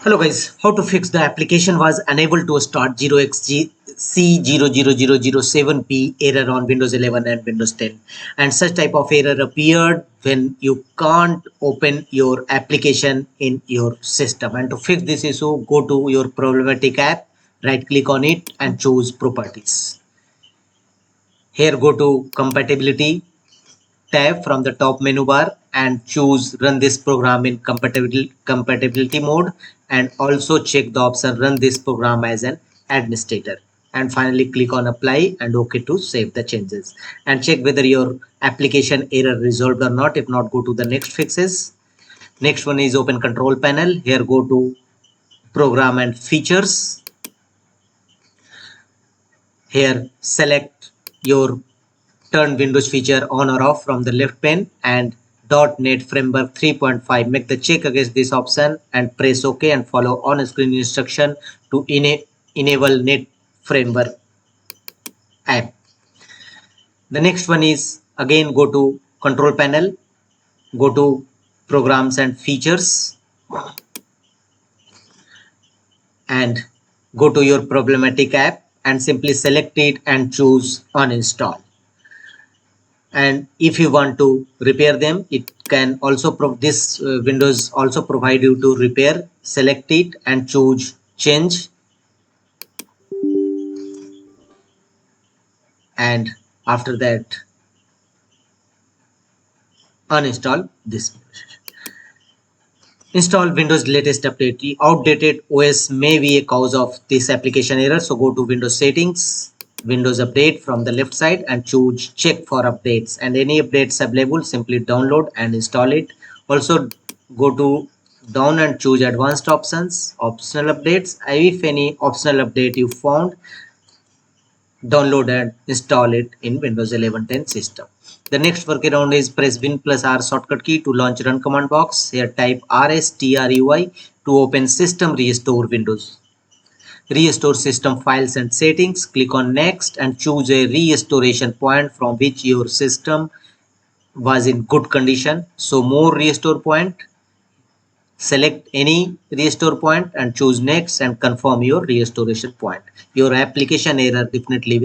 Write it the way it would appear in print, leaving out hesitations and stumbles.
Hello guys, how to fix the application was unable to start 0xc000007b error on Windows 11 and Windows 10, and such type of error appeared when you can't open your application in your system. And to fix this issue, go to your problematic app, right click on it and choose properties. Here go to compatibility tab from the top menu bar and choose run this program in compatibility mode, and also check the option run this program as an administrator, and finally click on apply and OK to save the changes and check whether your application error resolved or not. If not, go to the next fixes. Next one is open control panel. Here go to program and features. Here select your turn Windows feature on or off from the left pane, and .NET Framework 3.5. Make the check against this option and press OK and follow on-screen instruction to enable Net Framework app. The next one is again go to control panel, go to programs and features, and go to your problematic app and simply select it and choose uninstall. And if you want to repair them, it can also this Windows also provide you to repair. Select it and choose change, and after that uninstall this. Install Windows latest update. The outdated OS may be a cause of this application error, so go to Windows settings, Windows update from the left side and choose check for updates, and any updates available simply download and install it. Also go to down and choose advanced options, optional updates. If any optional update you found, download and install it in Windows 11-10 system. The next workaround is press Win plus R shortcut key to launch run command box. Here type RSTRUI to open system restore Windows. Restore system files and settings. Click on next and choose a restoration point from which your system was in good condition. So more restore point. Select any restore point and choose next and confirm your restoration point. Your application error definitely